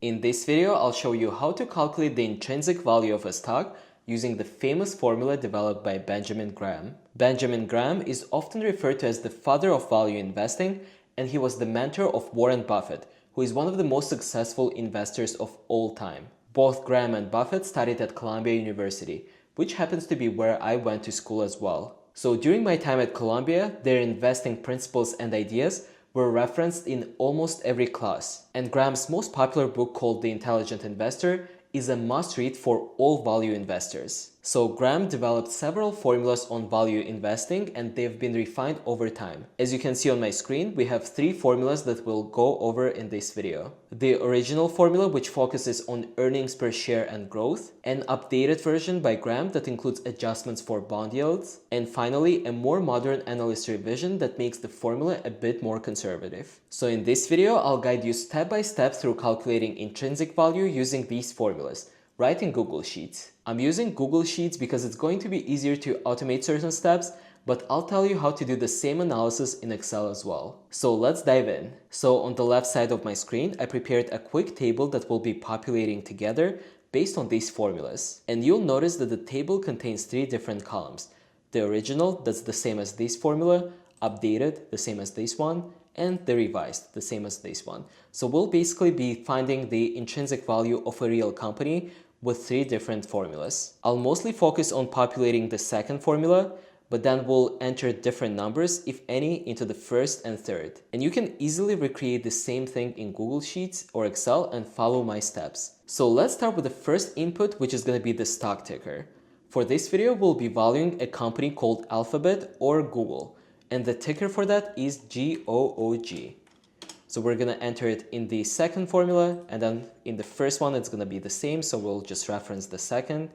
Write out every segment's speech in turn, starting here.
In this video, I'll show you how to calculate the intrinsic value of a stock using the famous formula developed by Benjamin Graham. Benjamin Graham is often referred to as the father of value investing, and he was the mentor of Warren Buffett, who is one of the most successful investors of all time. Both Graham and Buffett studied at Columbia University, which happens to be where I went to school as well. So during my time at Columbia, their investing principles and ideas were referenced in almost every class. And Graham's most popular book, called The Intelligent Investor, is a must-read for all value investors. So Graham developed several formulas on value investing, and they've been refined over time. As you can see on my screen, we have 3 formulas that we'll go over in this video. The original formula, which focuses on earnings per share and growth, an updated version by Graham that includes adjustments for bond yields, and finally a more modern analyst revision that makes the formula a bit more conservative. So in this video, I'll guide you step by step through calculating intrinsic value using these formulas, right in Google Sheets. I'm using Google Sheets because it's going to be easier to automate certain steps, but I'll tell you how to do the same analysis in Excel as well. So let's dive in. So on the left side of my screen, I prepared a quick table that will be populating together based on these formulas. And you'll notice that the table contains 3 different columns. The original, that's the same as this formula, updated, the same as this one, and the revised, the same as this one. So we'll basically be finding the intrinsic value of a real company with 3 different formulas. I'll mostly focus on populating the second formula, but then we'll enter different numbers, if any, into the first and third. And you can easily recreate the same thing in Google Sheets or Excel and follow my steps. So let's start with the first input, which is going to be the stock ticker. For this video, we'll be valuing a company called Alphabet or Google, and the ticker for that is GOOG. So we're going to enter it in the second formula, and then in the first one it's going to be the same, so we'll just reference the second.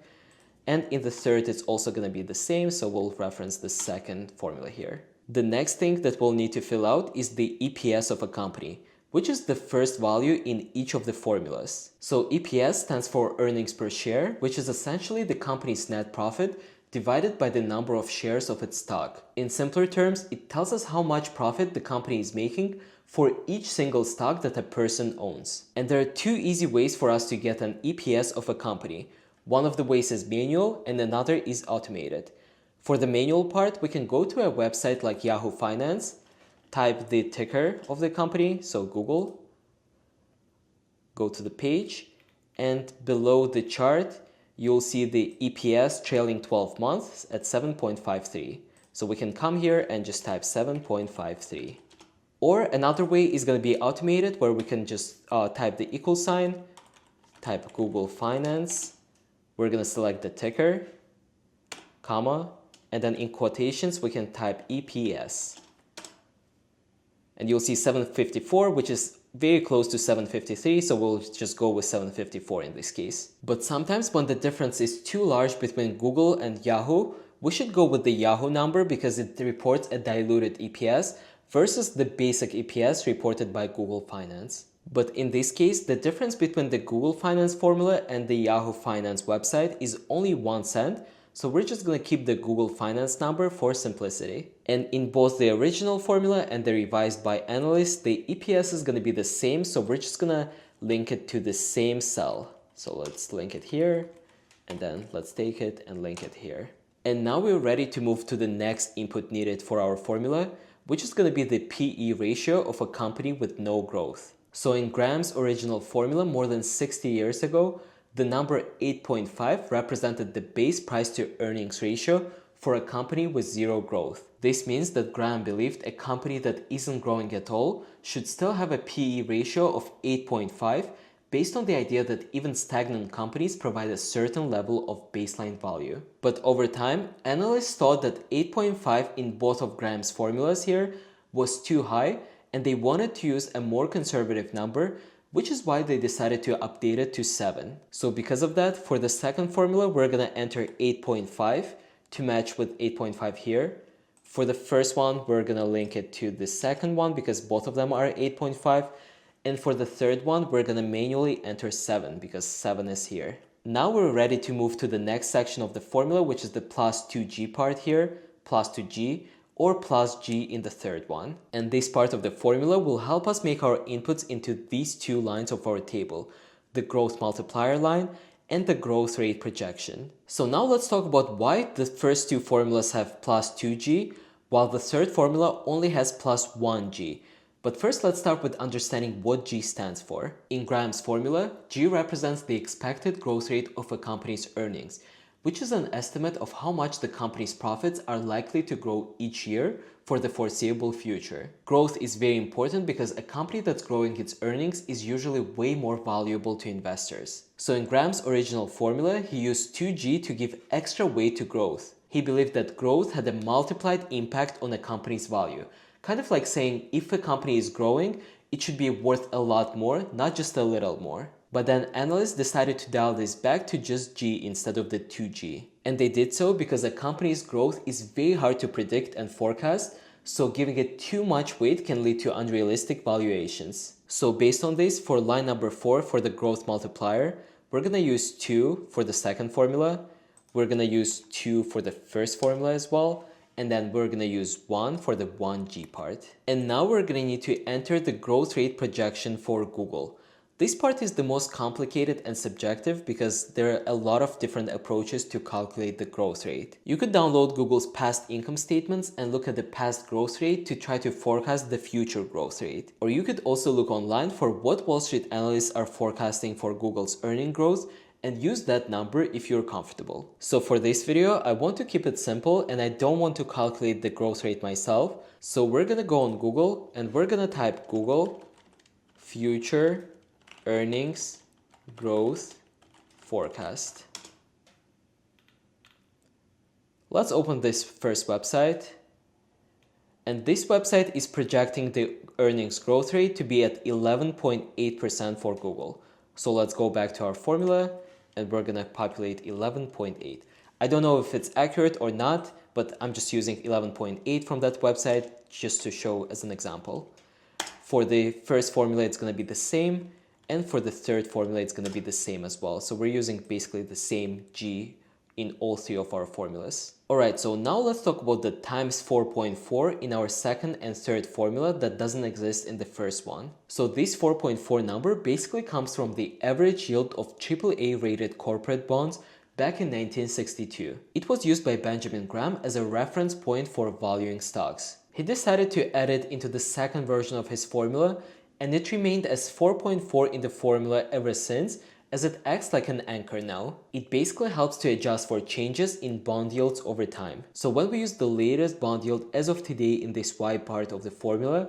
And in the third it's also going to be the same, so we'll reference the second formula here. The next thing that we'll need to fill out is the EPS of a company, which is the first value in each of the formulas. So EPS stands for earnings per share, which is essentially the company's net profit divided by the number of shares of its stock. In simpler terms, it tells us how much profit the company is making for each single stock that a person owns. And there are 2 easy ways for us to get an EPS of a company. One of the ways is manual and another is automated. For the manual part, we can go to a website like Yahoo Finance, type the ticker of the company, so Google, go to the page, and below the chart, you'll see the EPS trailing 12 months at 7.53. So we can come here and just type 7.53. Or another way is going to be automated, where we can just type the equal sign, type Google Finance, we're going to select the ticker, comma, and then in quotations we can type EPS. And you'll see 754, which is very close to 753, so we'll just go with 754 in this case. But sometimes when the difference is too large between Google and Yahoo, we should go with the Yahoo number because it reports a diluted EPS versus the basic EPS reported by Google Finance. But in this case, the difference between the Google Finance formula and the Yahoo Finance website is only 1 cent, so we're just going to keep the Google Finance number for simplicity. And in both the original formula and the revised by analysts, the EPS is going to be the same, so we're just going to link it to the same cell. So let's link it here, and then let's take it and link it here. And now we're ready to move to the next input needed for our formula, which is going to be the PE ratio of a company with no growth. So in Graham's original formula more than 60 years ago, the number 8.5 represented the base price to earnings ratio for a company with 0 growth. This means that Graham believed a company that isn't growing at all should still have a PE ratio of 8.5 based on the idea that even stagnant companies provide a certain level of baseline value. But over time, analysts thought that 8.5 in both of Graham's formulas here was too high, and they wanted to use a more conservative number, which is why they decided to update it to 7. So because of that, for the second formula, we're going to enter 8.5 to match with 8.5 here. For the first one, we're going to link it to the second one because both of them are 8.5. And for the third one, we're going to manually enter 7 because 7 is here. Now we're ready to move to the next section of the formula, which is the plus 2g part here, plus 2g, or plus g in the third one. And this part of the formula will help us make our inputs into these 2 lines of our table, the growth multiplier line, and the growth rate projection. So now let's talk about why the first two formulas have plus 2g, while the third formula only has plus 1g. But first, let's start with understanding what G stands for. In Graham's formula, G represents the expected growth rate of a company's earnings, which is an estimate of how much the company's profits are likely to grow each year for the foreseeable future. Growth is very important because a company that's growing its earnings is usually way more valuable to investors. So in Graham's original formula, he used 2G to give extra weight to growth. He believed that growth had a multiplied impact on a company's value. Kind of like saying if a company is growing, it should be worth a lot more, not just a little more. But then analysts decided to dial this back to just G instead of the 2G. And they did so because a company's growth is very hard to predict and forecast, so giving it too much weight can lead to unrealistic valuations. So based on this, for line number 4 for the growth multiplier, we're going to use 2 for the second formula, we're going to use 2 for the first formula as well, and then we're going to use 1 for the 1G part. And now we're going to need to enter the growth rate projection for Google. This part is the most complicated and subjective because there are a lot of different approaches to calculate the growth rate. You could download Google's past income statements and look at the past growth rate to try to forecast the future growth rate. Or you could also look online for what Wall Street analysts are forecasting for Google's earning growth and use that number if you're comfortable. So for this video, I want to keep it simple and I don't want to calculate the growth rate myself. So we're gonna go on Google and we're gonna type Google future earnings growth forecast. Let's open this first website. And this website is projecting the earnings growth rate to be at 11.8% for Google. So let's go back to our formula and we're gonna populate 11.8. I don't know if it's accurate or not, but I'm just using 11.8 from that website just to show as an example. For the first formula, it's gonna be the same. And for the third formula, it's going to be the same as well. So we're using basically the same G in all three of our formulas. Alright, so now let's talk about the times 4.4 in our second and third formula that doesn't exist in the first one. So this 4.4 number basically comes from the average yield of AAA rated corporate bonds back in 1962. It was used by Benjamin Graham as a reference point for valuing stocks. He decided to add it into the second version of his formula, and it remained as 4.4 in the formula ever since, as it acts like an anchor now. It basically helps to adjust for changes in bond yields over time. So when we use the latest bond yield as of today in this Y part of the formula,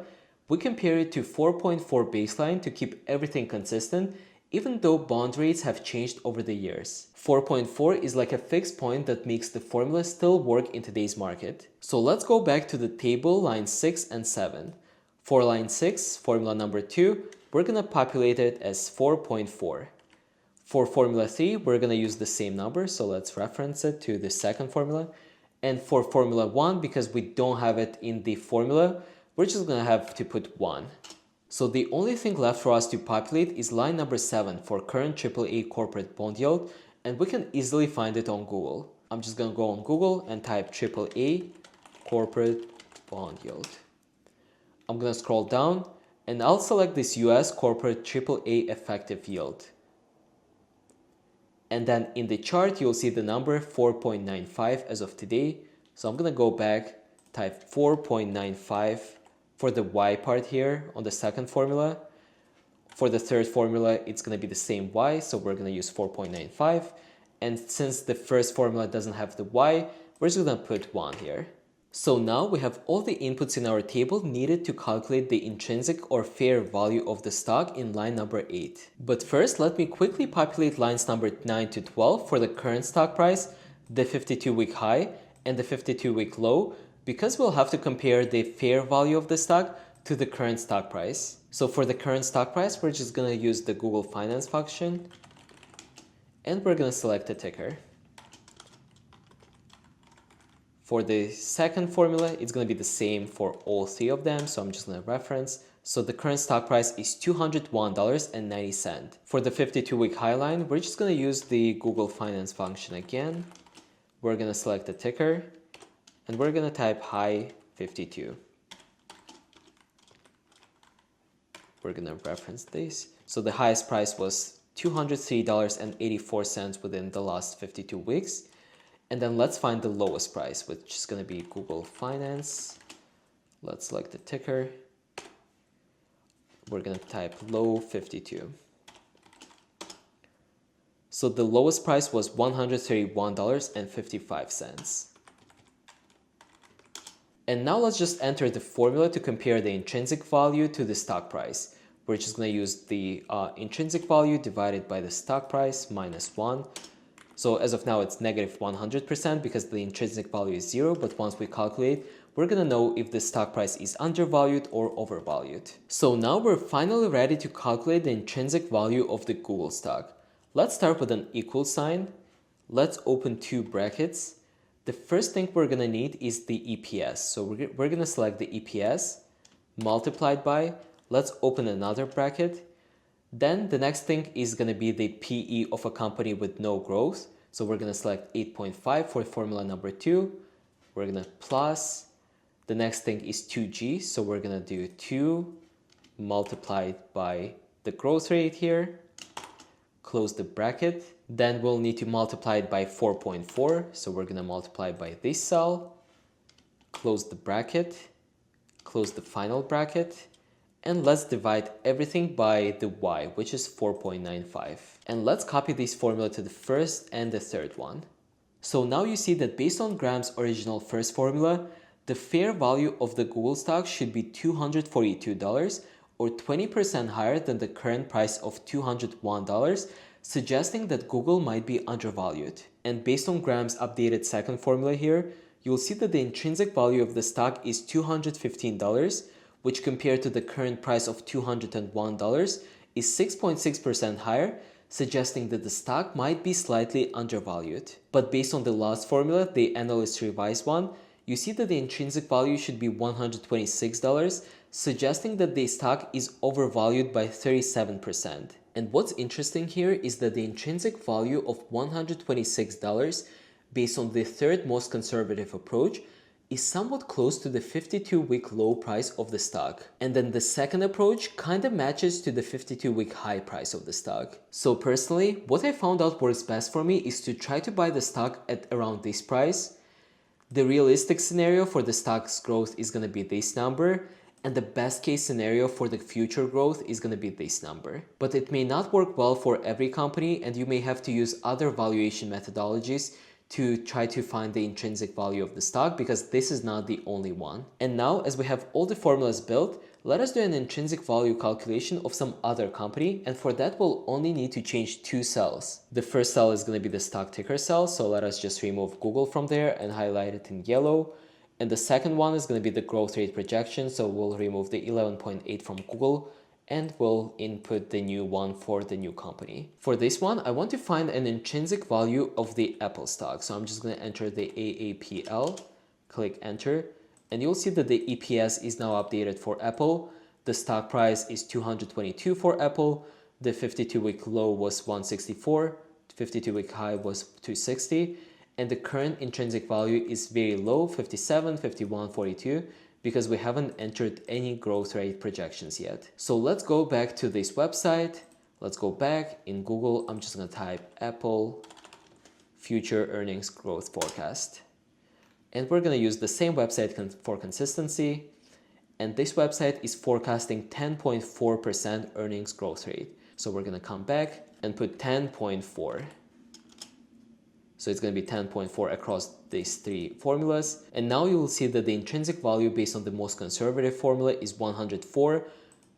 we compare it to 4.4 baseline to keep everything consistent, even though bond rates have changed over the years. 4.4 is like a fixed point that makes the formula still work in today's market. So let's go back to the table lines 6 and 7. For line 6, formula number 2, we're going to populate it as 4.4. For formula 3, we're going to use the same number, so let's reference it to the second formula. And for formula 1, because we don't have it in the formula, we're just going to have to put 1. So the only thing left for us to populate is line number 7 for current AAA corporate bond yield, and we can easily find it on Google. I'm just going to go on Google and type AAA corporate bond yield. I'm going to scroll down and I'll select this US corporate AAA effective yield. And then in the chart, you'll see the number 4.95 as of today. So I'm going to go back, type 4.95 for the Y part here on the second formula. For the third formula, it's going to be the same Y, so we're going to use 4.95. And since the first formula doesn't have the Y, we're just going to put 1 here. So now we have all the inputs in our table needed to calculate the intrinsic or fair value of the stock in line number 8. But first, let me quickly populate lines number 9 to 12 for the current stock price, the 52-week high, and the 52-week low, because we'll have to compare the fair value of the stock to the current stock price. So for the current stock price, we're just going to use the Google Finance function, and we're going to select a ticker. For the second formula, it's going to be the same for all three of them, so I'm just going to reference. So the current stock price is $201.90. For the 52-week high line, we're just going to use the Google Finance function again. We're going to select the ticker, and we're going to type high 52. We're going to reference this. So the highest price was $203.84 within the last 52 weeks. And then let's find the lowest price, which is going to be Google Finance. Let's select the ticker. We're going to type low 52. So the lowest price was $131.55. And now let's just enter the formula to compare the intrinsic value to the stock price. We're just going to use the intrinsic value divided by the stock price minus 1. So as of now, it's negative 100% because the intrinsic value is 0. But once we calculate, we're going to know if the stock price is undervalued or overvalued. So now we're finally ready to calculate the intrinsic value of the Google stock. Let's start with an equal sign. Let's open two brackets. The first thing we're going to need is the EPS. So we're going to select the EPS multiplied by, let's open another bracket. Then the next thing is going to be the PE of a company with no growth. So we're going to select 8.5 for formula number 2. We're going to plus. The next thing is 2G. So we're going to do 2 multiplied by the growth rate here. Close the bracket. Then we'll need to multiply it by 4.4. So we're going to multiply by this cell. Close the bracket. Close the final bracket. And let's divide everything by the y, which is 4.95. And let's copy this formula to the first and the third one. So now you see that based on Graham's original first formula, the fair value of the Google stock should be $242 or 20% higher than the current price of $201, suggesting that Google might be undervalued. And based on Graham's updated second formula here, you'll see that the intrinsic value of the stock is $215, which compared to the current price of $201 is 6.6% higher, suggesting that the stock might be slightly undervalued. But based on the last formula, the analyst revised one, you see that the intrinsic value should be $126, suggesting that the stock is overvalued by 37%. And what's interesting here is that the intrinsic value of $126 based on the third most conservative approach is somewhat close to the 52-week low price of the stock. And then the second approach kind of matches to the 52-week high price of the stock. So personally, what I found out works best for me is to try to buy the stock at around this price. The realistic scenario for the stock's growth is going to be this number, and the best case scenario for the future growth is going to be this number. But it may not work well for every company, and you may have to use other valuation methodologies to try to find the intrinsic value of the stock, because this is not the only one. And now, as we have all the formulas built, let us do an intrinsic value calculation of some other company, and for that we'll only need to change two cells. The first cell is going to be the stock ticker cell, so let us just remove Google from there and highlight it in yellow. And the second one is going to be the growth rate projection, so we'll remove the 11.8 from Google and we'll input the new one for the new company. For this one, I want to find an intrinsic value of the Apple stock. So I'm just going to enter the AAPL, click enter, and you'll see that the EPS is now updated for Apple. The stock price is $222 for Apple. The 52-week low was $164, 52-week high was $260, and the current intrinsic value is very low, $57, $51, $42. Because we haven't entered any growth rate projections yet. So let's go back to this website. Let's go back in Google. I'm just going to type Apple future earnings growth forecast. And we're going to use the same website for consistency. And this website is forecasting 10.4% earnings growth rate. So we're going to come back and put 10.4. So it's going to be 10.4 across these three formulas. And now you will see that the intrinsic value based on the most conservative formula is 104.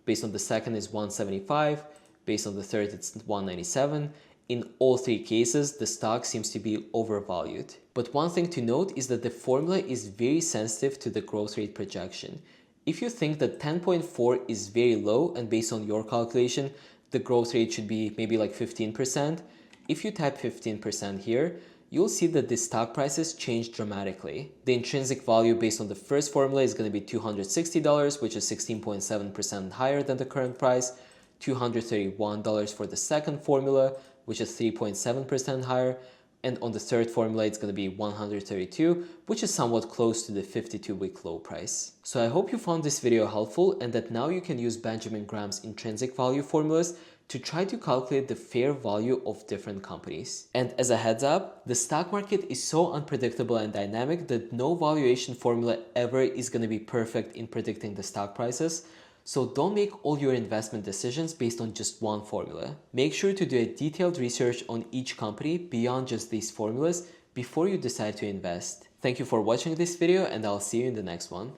Based on the second is 175. Based on the third, it's 197. In all three cases, the stock seems to be overvalued. But one thing to note is that the formula is very sensitive to the growth rate projection. If you think that 10.4 is very low and based on your calculation, the growth rate should be maybe like 15%. If you type 15% here, you'll see that the stock prices change dramatically. The intrinsic value based on the first formula is going to be $260, which is 16.7% higher than the current price. $231 for the second formula, which is 3.7% higher. And on the third formula, it's going to be $132, which is somewhat close to the 52-week low price. So I hope you found this video helpful and that now you can use Benjamin Graham's intrinsic value formulas to try to calculate the fair value of different companies. And as a heads up, the stock market is so unpredictable and dynamic that no valuation formula ever is going to be perfect in predicting the stock prices. So don't make all your investment decisions based on just one formula. Make sure to do a detailed research on each company beyond just these formulas before you decide to invest. Thank you for watching this video, and I'll see you in the next one.